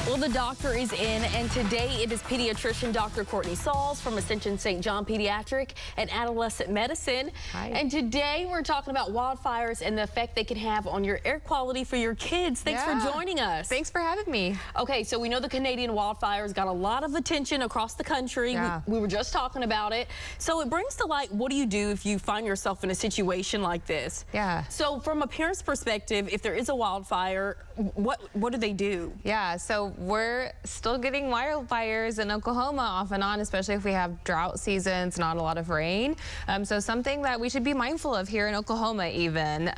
Well, the doctor is in, and today it is pediatrician Dr. Courtney Sauls from Ascension St. John Pediatric and Adolescent Medicine. Hi. And today we're talking about wildfires and the effect they can have on your air quality for your kids. Thanks for joining us. Thanks for having me. Okay, so we know the Canadian wildfires got a lot of attention across the country. Yeah. We were just talking about it. So it brings to light, what do you do if you find yourself in a situation like this? Yeah. So from a parent's perspective, if there is a wildfire, what do they do? Yeah, so we're still getting wildfires in Oklahoma off and on, especially if we have drought seasons, not a lot of rain. So something that we should be mindful of here in Oklahoma even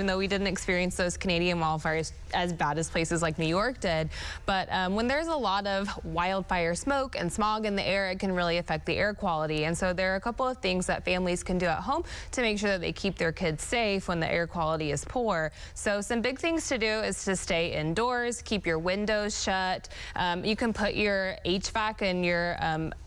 though we didn't experience those Canadian wildfires as bad as places like New York did. But when there's a lot of wildfire smoke and smog in the air, it can really affect the air quality. And so there are a couple of things that families can do at home to make sure that they keep their kids safe when the air quality is poor. So some big things to do is to stay indoors, keep your windows shut. You can put your HVAC and your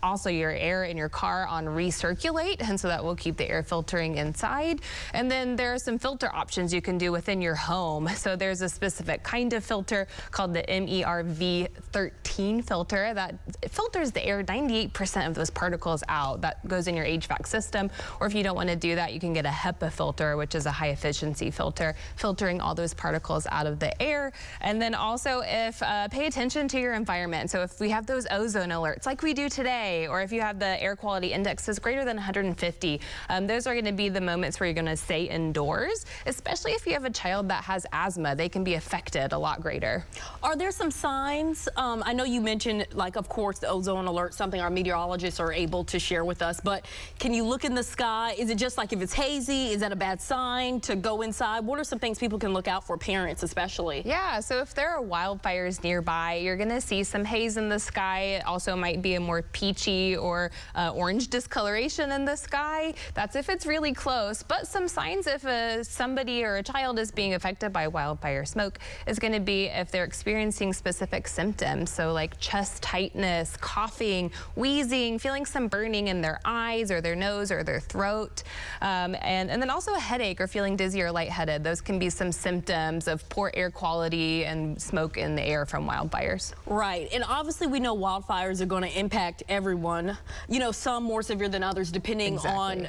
also your air in your car on recirculate, and so that will keep the air filtering inside. And then there are some filter options you can do within your home. So there's a specific kind of filter called the MERV 13 filter that filters the air 98% of those particles out. That goes in your HVAC system. Or if you don't want to do that, you can get a HEPA filter, which is a high efficiency filter, filtering all those particles out of the air. And then also pay attention to your environment. So if we have those ozone alerts like we do today, or if you have the air quality indexes greater than 150, those are going to be the moments where you're going to stay indoors, especially if you have a child that has asthma. They can be affected a lot greater. Are there some signs? I know you mentioned, like, of course, the ozone alert, something our meteorologists are able to share with us, but can you look in the sky? Is it just like if it's hazy, is that a bad sign to go inside? What are some things people can look out for, parents especially? Yeah, so if there are wildfires nearby, you're going to see some haze in the sky. It also might be a more peachy or orange discoloration in the sky. That's if it's really close. But some signs if somebody or a child is being affected by wildfire smoke is going to be if they're experiencing specific symptoms. So like chest tightness, coughing, wheezing, feeling some burning in their eyes or their nose or their throat. And then also a headache or feeling dizzy or lightheaded. Those can be some symptoms of poor air quality and smoke in the air from wildfires. Right, and obviously we know wildfires are going to impact everyone, you know, some more severe than others depending on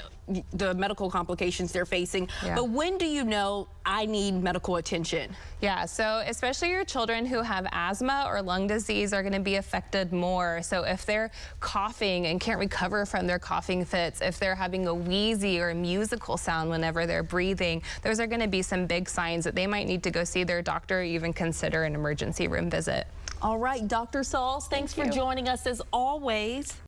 the medical complications they're facing. Yeah. But when do you know I need medical attention? Yeah, so especially your children who have asthma or lung disease are going to be affected more. So if they're coughing and can't recover from their coughing fits, if they're having a wheezy or a musical sound whenever they're breathing, those are going to be some big signs that they might need to go see their doctor or even consider an emergency room visit. All right, Dr. Sauls, thanks for joining us as always.